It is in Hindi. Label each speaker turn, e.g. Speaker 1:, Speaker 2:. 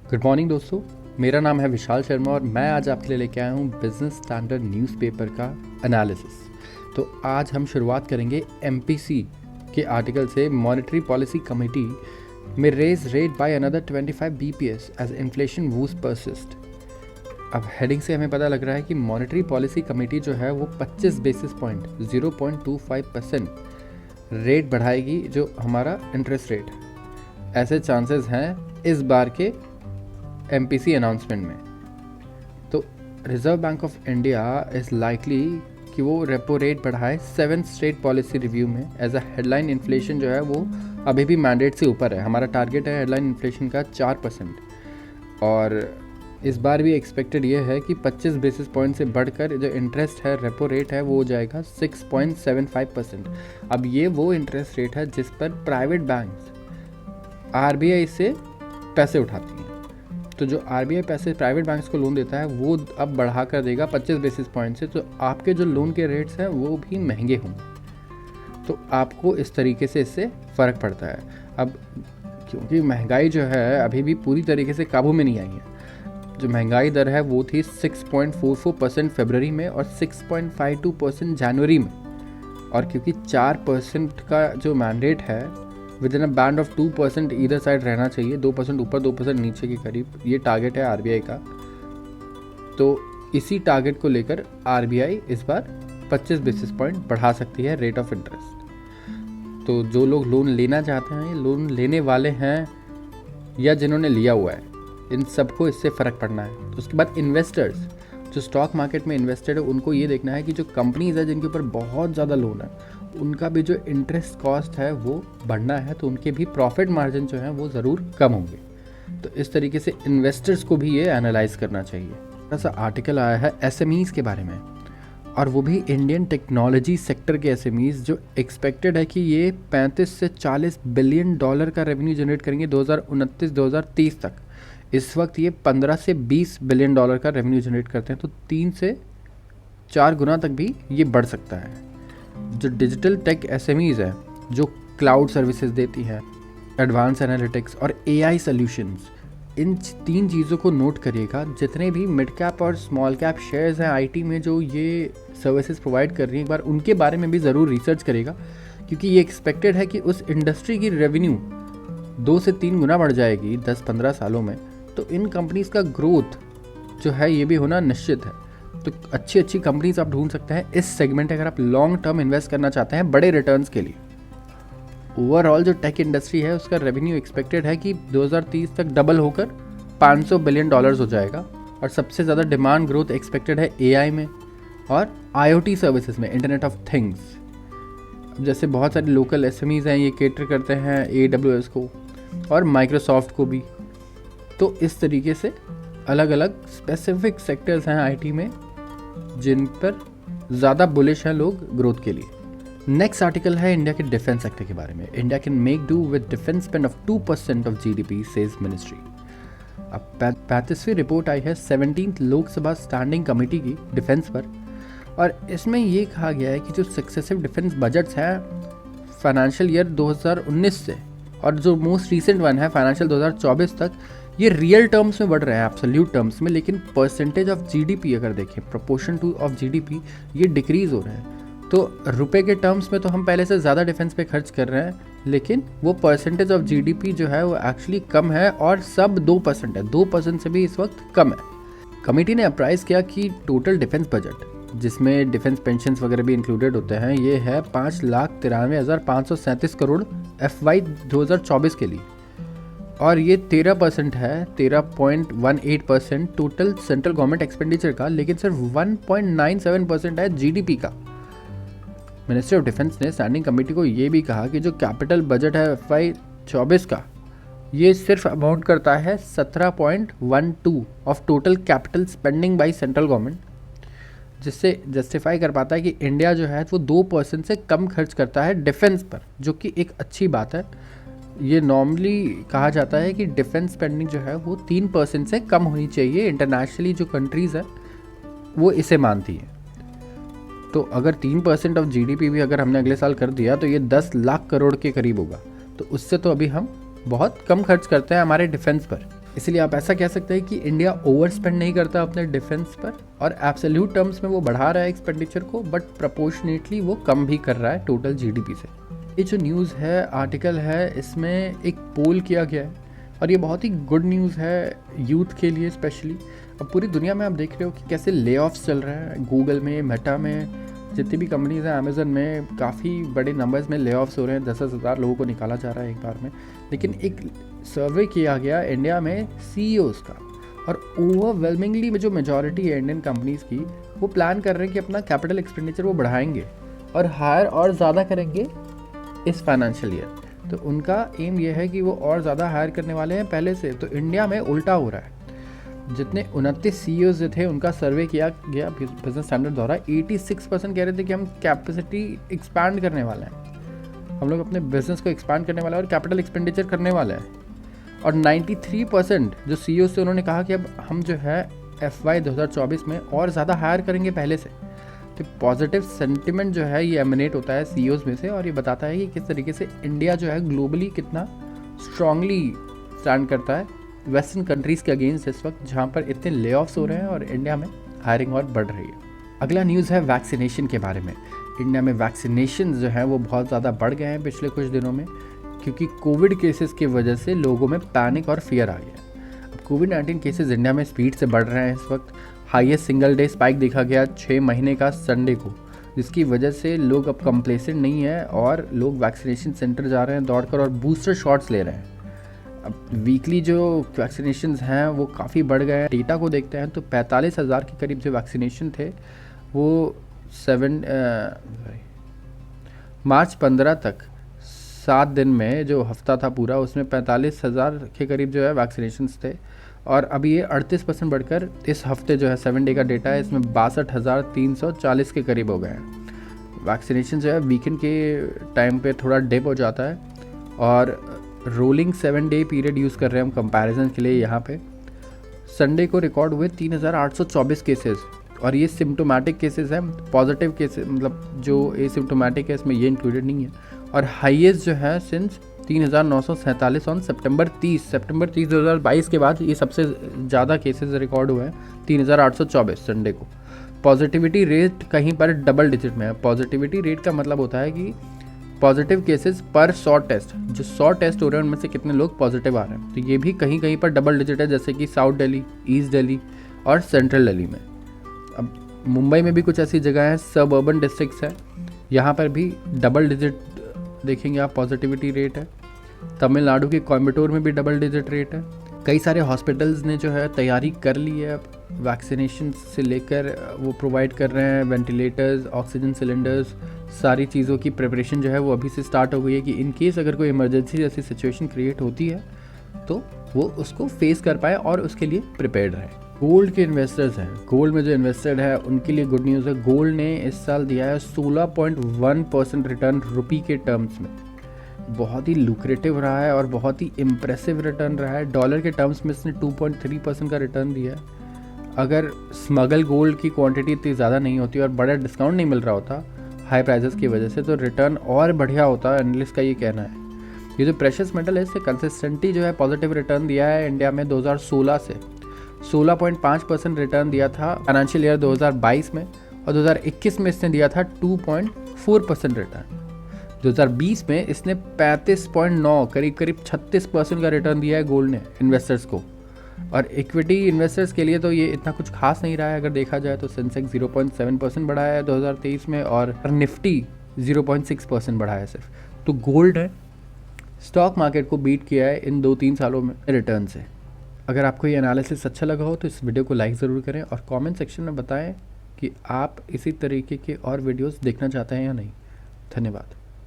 Speaker 1: गुड मॉर्निंग दोस्तों, मेरा नाम है विशाल शर्मा और मैं आज आपके लिए लेके आया हूँ बिजनेस स्टैंडर्ड न्यूज़पेपर का एनालिसिस। तो आज हम शुरुआत करेंगे एमपीसी के आर्टिकल से। मॉनेटरी पॉलिसी कमेटी में raise rate by another 25 bps as inflation woes persist. अब हेडिंग से हमें पता लग रहा है कि मॉनेटरी पॉलिसी कमेटी जो है वो 25 बेसिस पॉइंट 0.25% रेट बढ़ाएगी, जो हमारा इंटरेस्ट रेट है। ऐसे चांसेस हैं इस बार के एमपीसी अनाउंसमेंट में। तो reserve bank of India is likely कि वो रेपो रेट बढ़ाए 7th स्टेट पॉलिसी रिव्यू में। एज अ हेडलाइन इन्फ्लेशन जो है वो अभी भी मैंडेट से ऊपर है। हमारा टारगेट है हेडलाइन इन्फ्लेशन का 4%, और इस बार भी एक्सपेक्टेड ये है कि 25 बेसिस पॉइंट से बढ़कर जो इंटरेस्ट है, रेपो रेट है, वो हो जाएगा 6.75%। अब ये वो इंटरेस्ट रेट है जिस पर प्राइवेट बैंक्स आरबीआई से पैसे उठाती हैं। तो जो आरबीआई पैसे प्राइवेट बैंक्स को लोन देता है वो अब बढ़ा कर देगा 25 बेसिस पॉइंट से। तो आपके जो लोन के रेट्स हैं वो भी महंगे होंगे। तो आपको इस तरीके से इससे फ़र्क पड़ता है। अब क्योंकि महंगाई जो है अभी भी पूरी तरीके से काबू में नहीं आई है। जो महंगाई दर है वो थी 6.44% फरवरी में और 6.52% जनवरी में। और क्योंकि 4% का जो मैंडेट है with in a band of 2% either side रहना चाहिए, 2% ऊपर 2% नीचे के करीब, ये टारगेट है आरबीआई का। तो इसी टारगेट को लेकर आरबीआई इस बार 25 बेसिस पॉइंट बढ़ा सकती है रेट ऑफ इंटरेस्ट। तो जो लोग लोन लेना चाहते हैं, लोन लेने वाले हैं या जिन्होंने लिया हुआ है, इन सबको इससे फ़र्क पड़ना है। तो उसके बाद इन्वेस्टर्स जो स्टॉक मार्केट में इन्वेस्टेड है, उनको ये देखना है कि जो कंपनीज है जिनके ऊपर बहुत ज़्यादा लोन है, उनका भी जो इंटरेस्ट कॉस्ट है वो बढ़ना है, तो उनके भी प्रॉफिट मार्जिन जो है वो ज़रूर कम होंगे। तो इस तरीके से इन्वेस्टर्स को भी ये एनालाइज करना चाहिए। थोड़ा सा आर्टिकल आया है एसएमईज़ के बारे में, और वो भी इंडियन टेक्नोलॉजी सेक्टर के एसएमईज़, जो एक्सपेक्टेड है कि ये 35 से 40 बिलियन डॉलर का रेवेन्यू जनरेट करेंगे 2029-2030 तक। इस वक्त ये 15 से 20 बिलियन डॉलर का रेवेन्यू जनरेट करते हैं, तो 3 से 4 गुना तक भी ये बढ़ सकता है। जो डिजिटल टेक एसएमईज़ है, जो क्लाउड सर्विसेज देती है, एडवांस एनालिटिक्स और एआई सॉल्यूशंस, इन 3 चीज़ों को नोट करिएगा। जितने भी मिड कैप और स्मॉल कैप शेयर्स हैं आईटी में जो ये सर्विसेज प्रोवाइड कर रही हैं, एक बार उनके बारे में भी ज़रूर रिसर्च करेगा, क्योंकि ये एक्सपेक्टेड है कि उस इंडस्ट्री की रेवेन्यू 2 से 3 गुना बढ़ जाएगी 10-15 सालों में। तो इन कंपनीज़ का ग्रोथ जो है ये भी होना निश्चित है। तो अच्छी अच्छी कंपनीज आप ढूंढ सकते हैं इस सेगमेंट अगर आप लॉन्ग टर्म इन्वेस्ट करना चाहते हैं बड़े रिटर्न्स के लिए। ओवरऑल जो टेक इंडस्ट्री है उसका रेवेन्यू एक्सपेक्टेड है कि 2030 तक डबल होकर 500 बिलियन डॉलर्स हो जाएगा। और सबसे ज़्यादा डिमांड ग्रोथ एक्सपेक्टेड है एआई में और आईओटी सर्विसेज में, इंटरनेट ऑफ थिंग्स। जैसे बहुत सारे लोकल एसएमईज़ हैं, ये केटर करते हैं AWS को और माइक्रोसॉफ्ट को भी। तो इस तरीके से अलग अलग स्पेसिफिक सेक्टर्स हैं आईटी में जिन पर ज़्यादा बुलिश हैं लोग ग्रोथ के लिए। नेक्स्ट आर्टिकल है इंडिया के डिफेंस सेक्टर के बारे में। India can make do with defence spend of 2% of GDP, says ministry. अब 35वीं रिपोर्ट आई है 17th लोकसभा स्टैंडिंग कमेटी की डिफेंस पर, और इसमें ये कहा गया है कि जो सक्सेसिव डिफेंस बजट्स हैं फाइनेंशियल ईयर 2019 से और जो मोस्ट रिसेंट वन है फाइनेंशियल 2024 तक, ये रियल टर्म्स में बढ़ रहे हैं, एब्सोल्यूट टर्म्स में, लेकिन परसेंटेज ऑफ जीडीपी अगर देखें, प्रोपोर्शन टू ऑफ जीडीपी, ये डिक्रीज हो रहा है। तो रुपए के टर्म्स में तो हम पहले से ज़्यादा डिफेंस पे खर्च कर रहे हैं, लेकिन वो परसेंटेज ऑफ जीडीपी जो है वो एक्चुअली कम है, और सब 2% है, 2% से भी इस वक्त कम है। कमेटी ने अप्राइज किया कि टोटल डिफेंस बजट, जिसमें डिफेंस पेंशन वगैरह भी इंक्लूडेड होते हैं, ये है 5,93,537 करोड़ FY 2024 के लिए, और ये 13% है, 13.18% टोटल सेंट्रल गवर्नमेंट एक्सपेंडिचर का, लेकिन सिर्फ 1.97% है जीडीपी का। मिनिस्ट्री ऑफ डिफेंस ने स्टैंडिंग कमेटी को ये भी कहा कि जो कैपिटल बजट है FY 24 का, ये सिर्फ अमाउंट करता है 17.12 of total capital spending by central government, जिससे जस्टिफाई कर पाता है कि इंडिया जो है वो 2% से कम खर्च करता है डिफेंस पर, जो कि एक अच्छी बात है। ये नॉर्मली कहा जाता है कि डिफेंस स्पेंडिंग जो है वो 3% से कम होनी चाहिए। इंटरनेशनली जो कंट्रीज़ हैं वो इसे मानती हैं। तो अगर 3% ऑफ जीडीपी भी अगर हमने अगले साल कर दिया तो ये 10 लाख करोड़ के करीब होगा। तो उससे तो अभी हम बहुत कम खर्च करते हैं हमारे डिफेंस पर। इसलिए आप ऐसा कह सकते हैं कि इंडिया ओवर स्पेंड नहीं करता अपने डिफेंस पर, और एब्सोल्यूट टर्म्स में वो बढ़ा रहा है एक्सपेंडिचर को, बट प्रपोर्शनेटली वो कम भी कर रहा है टोटल जीडीपी से। ये जो न्यूज़ है, आर्टिकल है, इसमें एक पोल किया गया है और ये बहुत ही गुड न्यूज़ है यूथ के लिए स्पेशली। अब पूरी दुनिया में आप देख रहे हो कि कैसे ले ऑफ्स चल रहे हैं, गूगल में, मेटा में, जितनी भी कंपनीज़ हैं, अमेज़न में, काफ़ी बड़े नंबर्स में ले ऑफ्स हो रहे हैं, 10,000 हज़ार लोगों को निकाला जा रहा है एक बार में। लेकिन एक सर्वे किया गया इंडिया में CEOs का, और ओवरवेलमिंगली जो मेजॉरिटी है इंडियन कंपनीज़ की, वो प्लान कर रहे हैं कि अपना कैपिटल एक्सपेंडिचर वो बढ़ाएंगे और हायर और ज़्यादा करेंगे इस फाइनेंशियल ईयर। तो उनका एम ये है कि वो और ज़्यादा हायर करने वाले हैं पहले से। तो इंडिया में उल्टा हो रहा है। जितने 29 CEOs जो थे उनका सर्वे किया गया बिजनेस स्टैंडर्ड द्वारा, 86% कह रहे थे कि हम कैपेसिटी एक्सपैंड करने वाले हैं, हम लोग अपने बिजनेस को एक्सपैंड करने वाले हैं और कैपिटल एक्सपेंडिचर करने वाले हैं। और 93% जो CEOs थे उन्होंने कहा कि अब हम जो है FY 2024 में और ज़्यादा हायर करेंगे पहले से। तो पॉजिटिव सेंटिमेंट जो है ये एमिनेट होता है CEOs में से, और ये बताता है कि किस तरीके से इंडिया जो है ग्लोबली कितना स्ट्रांगली स्टैंड करता है वेस्टर्न कंट्रीज़ के अगेंस्ट इस वक्त, जहाँ पर इतने ले ऑफ्स हो रहे हैं और इंडिया में हायरिंग और बढ़ रही है। अगला न्यूज़ है वैक्सीनेशन के बारे में। इंडिया में वैक्सीनेशन जो हैं वो बहुत ज़्यादा बढ़ गए हैं पिछले कुछ दिनों में, क्योंकि कोविड केसेस की वजह से लोगों में पैनिक और फियर आ गया। अब कोविड-19 केसेस इंडिया में स्पीड से बढ़ रहे हैं इस वक्त। हाईएस्ट सिंगल डे स्पाइक देखा गया 6 महीने का संडे को, जिसकी वजह से लोग अब कंप्लेसेंट नहीं है और लोग वैक्सीनेशन सेंटर जा रहे हैं दौड़कर और बूस्टर शॉट्स ले रहे हैं। अब वीकली जो वैक्सीनेशंस हैं वो काफ़ी बढ़ गए हैं। डेटा को देखते हैं तो 45,000 के करीब जो वैक्सीनेशन थे वो मार्च 15 तक 7 दिन में जो हफ्ता था पूरा, उसमें 45,000 के करीब जो है वैक्सीनेशंस थे। और अभी ये 38% बढ़कर इस हफ्ते जो है 7 डे का डेटा है, इसमें 62,340 के करीब हो गए हैं। वैक्सीनेशन जो है वीकेंड के टाइम पे थोड़ा डिप हो जाता है, और रोलिंग 7 डे पीरियड यूज़ कर रहे हैं हम कंपैरिजन के लिए। यहाँ पे संडे को रिकॉर्ड हुए 3,824 केसेस, और ये सिम्टोमेटिक केसेस हैं। पॉजिटिव केसेस मतलब जो एसिम्टोमेटिक है इसमें ये इंक्लूडेड नहीं है। और हाईएस्ट जो है सिंस 3,947 ऑन सितंबर 30 2022 के बाद ये सबसे ज़्यादा केसेस रिकॉर्ड हुए हैं, 3,824 संडे को। पॉजिटिविटी रेट कहीं पर डबल डिजिट में है। पॉजिटिविटी रेट का मतलब होता है कि पॉजिटिव केसेस पर 100 टेस्ट, जो 100 टेस्ट हो रहे हैं उनमें से कितने लोग पॉजिटिव आ रहे हैं। तो ये भी कहीं कहीं पर डबल डिजिट है, जैसे कि साउथ दिल्ली, ईस्ट दिल्ली और सेंट्रल दिल्ली में। अब मुंबई में भी कुछ ऐसी जगह हैं, सब अर्बन डिस्ट्रिक्ट्स हैं, यहाँ पर भी डबल डिजिट देखेंगे आप पॉजिटिविटी रेट है। तमिलनाडु के कोयम्बटूर में भी डबल डिजिट रेट है। कई सारे हॉस्पिटल्स ने जो है तैयारी कर ली है, वैक्सीनेशन से लेकर वो प्रोवाइड कर रहे हैं वेंटिलेटर्स, ऑक्सीजन सिलेंडर्स, सारी चीज़ों की प्रिपरेशन जो है वो अभी से स्टार्ट हो गई है कि इन केस अगर कोई इमरजेंसी जैसी सिचुएशन क्रिएट होती है तो वो उसको फेस कर पाए और उसके लिए प्रिपेयर्ड रहे। गोल्ड के इन्वेस्टर्स हैं, गोल्ड में जो इन्वेस्टेड है उनके लिए गुड न्यूज़ है। गोल्ड ने इस साल दिया है 16.1% रिटर्न रुपी के टर्म्स में। बहुत ही लुक्रेटिव रहा है और बहुत ही इम्प्रेसिव रिटर्न रहा है। डॉलर के टर्म्स में इसने 2.3% का रिटर्न दिया है। अगर स्मगल गोल्ड की क्वांटिटी इतनी ज़्यादा नहीं होती और बड़ा डिस्काउंट नहीं मिल रहा होता हाई प्राइसेस की वजह से, तो रिटर्न और बढ़िया होता, एनालिस्ट का ये कहना है। ये जो प्रेशियस मेटल है इससे कंसिस्टेंटली जो है पॉजिटिव रिटर्न दिया है इंडिया में 2016 से। 16.5% रिटर्न दिया था फाइनेंशियल ईयर 2022 में, और 2021 में इसने दिया था 2.4% रिटर्न। 2020 में इसने 35.9 करीब 36% का रिटर्न दिया है गोल्ड ने इन्वेस्टर्स को। और इक्विटी इन्वेस्टर्स के लिए तो ये इतना कुछ खास नहीं रहा है। अगर देखा जाए तो सेंसेक्स 0.7% बढ़ा है 2023 में, और निफ्टी 0.6% बढ़ा है सिर्फ। तो गोल्ड है स्टॉक मार्केट को बीट किया है इन 2-3 सालों में रिटर्न से। अगर आपको ये एनालिसिस अच्छा लगा हो तो इस वीडियो को लाइक ज़रूर करें और कमेंट सेक्शन में बताएं कि आप इसी तरीके के और वीडियोस देखना चाहते हैं या नहीं। धन्यवाद।